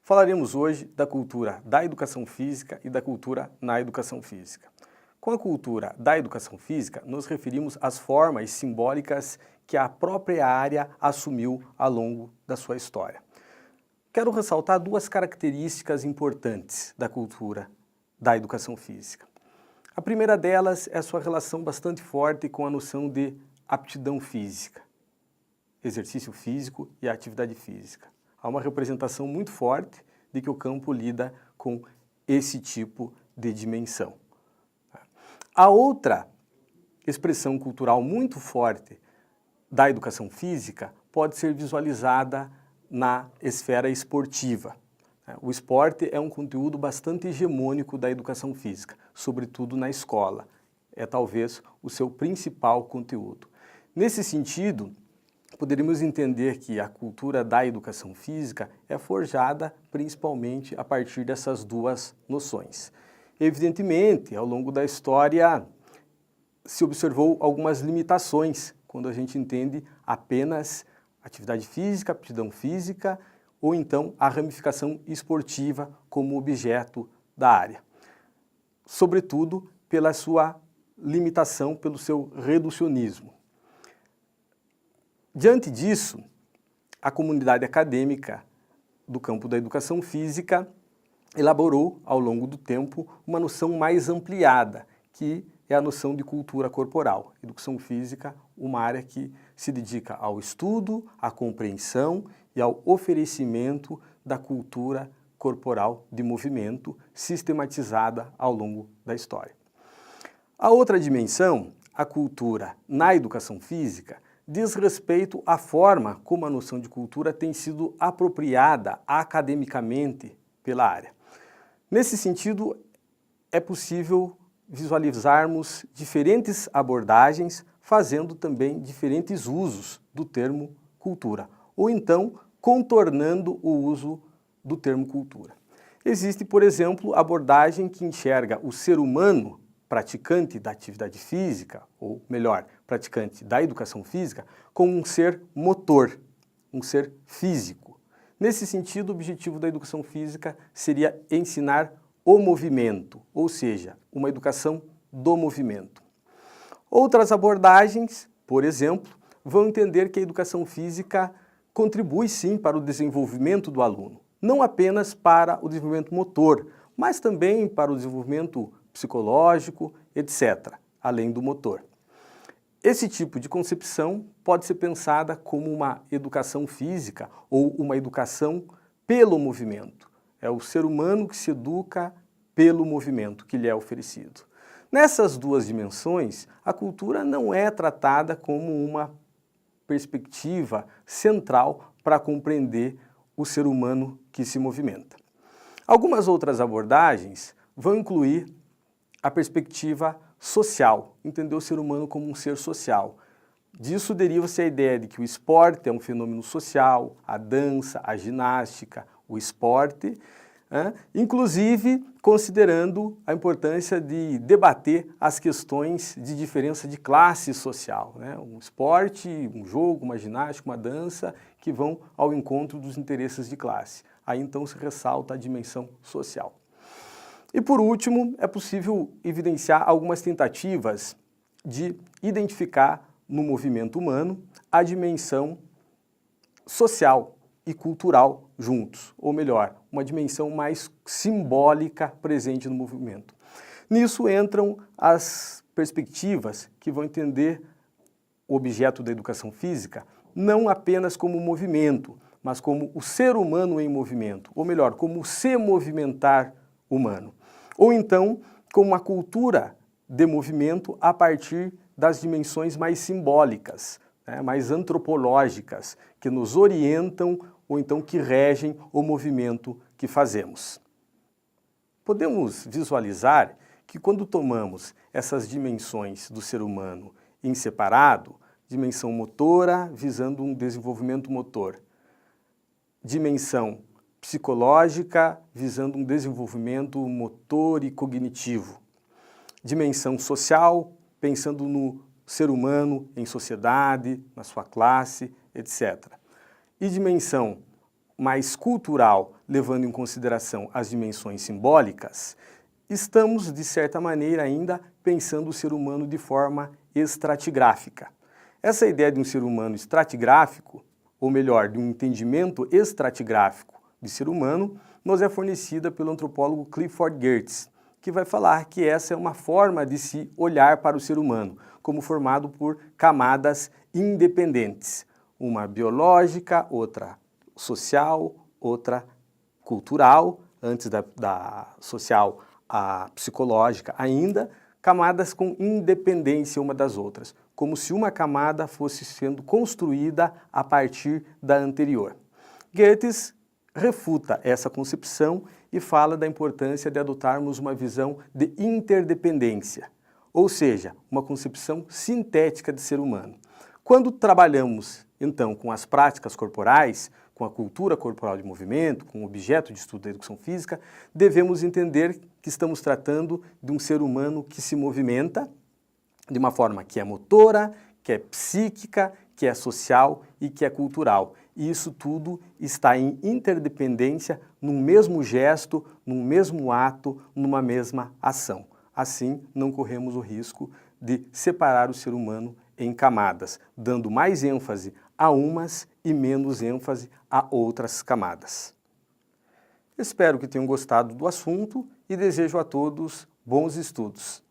Falaremos hoje da cultura da educação física e da cultura na educação física. Com a cultura da educação física, nos referimos às formas simbólicas que a própria área assumiu ao longo da sua história. Quero ressaltar duas características importantes da cultura da educação física. A primeira delas é a sua relação bastante forte com a noção de aptidão física, exercício físico e atividade física. Há uma representação muito forte de que o campo lida com esse tipo de dimensão. A outra expressão cultural muito forte da educação física pode ser visualizada na esfera esportiva. O esporte é um conteúdo bastante hegemônico da educação física, sobretudo na escola. É talvez o seu principal conteúdo. Nesse sentido, poderíamos entender que a cultura da educação física é forjada principalmente a partir dessas duas noções. Evidentemente, ao longo da história, se observou algumas limitações quando a gente entende apenas atividade física, aptidão física, ou então a ramificação esportiva como objeto da área. Sobretudo pela sua limitação, pelo seu reducionismo. Diante disso, a comunidade acadêmica do campo da educação física elaborou, ao longo do tempo, uma noção mais ampliada, que é a noção de cultura corporal. Educação física, uma área que se dedica ao estudo, à compreensão e ao oferecimento da cultura corporal de movimento sistematizada ao longo da história. A outra dimensão, a cultura na educação física, diz respeito à forma como a noção de cultura tem sido apropriada academicamente pela área. Nesse sentido, é possível visualizarmos diferentes abordagens, fazendo também diferentes usos do termo cultura, ou então contornando o uso do termo cultura. Existe, por exemplo, a abordagem que enxerga o ser humano praticante da atividade física, ou melhor, praticante da educação física, como um ser motor, um ser físico. Nesse sentido, o objetivo da educação física seria ensinar o movimento, ou seja, uma educação do movimento. Outras abordagens, por exemplo, vão entender que a educação física contribui sim para o desenvolvimento do aluno, não apenas para o desenvolvimento motor, mas também para o desenvolvimento psicológico, etc., além do motor. Esse tipo de concepção pode ser pensada como uma educação física ou uma educação pelo movimento. É o ser humano que se educa pelo movimento que lhe é oferecido. Nessas duas dimensões, a cultura não é tratada como uma perspectiva central para compreender o ser humano que se movimenta. Algumas outras abordagens vão incluir a perspectiva social, entender o ser humano como um ser social. Disso deriva-se a ideia de que o esporte é um fenômeno social, a dança, a ginástica, o esporte, inclusive considerando a importância de debater as questões de diferença de classe social, um esporte, um jogo, uma ginástica, uma dança, que vão ao encontro dos interesses de classe. Aí então se ressalta a dimensão social. E por último, é possível evidenciar algumas tentativas de identificar no movimento humano a dimensão social e cultural juntos, ou melhor, uma dimensão mais simbólica presente no movimento. Nisso entram as perspectivas que vão entender o objeto da educação física não apenas como movimento, mas como o ser humano em movimento, ou melhor, como o se movimentar humano. Ou então, como uma cultura de movimento a partir das dimensões mais simbólicas, mais antropológicas, que nos orientam ou então que regem o movimento que fazemos. Podemos visualizar que quando tomamos essas dimensões do ser humano em separado, dimensão motora visando um desenvolvimento motor, dimensão psicológica visando um desenvolvimento motor e cognitivo, dimensão social pensando no ser humano em sociedade, na sua classe, etc. E dimensão mais cultural levando em consideração as dimensões simbólicas, estamos, de certa maneira, ainda pensando o ser humano de forma estratigráfica. Essa ideia de um ser humano estratigráfico, ou melhor, de um entendimento estratigráfico de ser humano, nos é fornecida pelo antropólogo Clifford Geertz, que vai falar que essa é uma forma de se olhar para o ser humano, como formado por camadas independentes, uma biológica, outra social, outra cultural, antes da social, a psicológica ainda, camadas com independência uma das outras, como se uma camada fosse sendo construída a partir da anterior. Geertz refuta essa concepção e fala da importância de adotarmos uma visão de interdependência, ou seja, uma concepção sintética de ser humano. Quando trabalhamos, então, com as práticas corporais, com a cultura corporal de movimento, com o objeto de estudo da educação física, devemos entender que estamos tratando de um ser humano que se movimenta de uma forma que é motora, que é psíquica, que é social e que é cultural. E isso tudo está em interdependência, num mesmo gesto, num mesmo ato, numa mesma ação. Assim, não corremos o risco de separar o ser humano em camadas, dando mais ênfase a umas e menos ênfase a outras camadas. Espero que tenham gostado do assunto e desejo a todos bons estudos.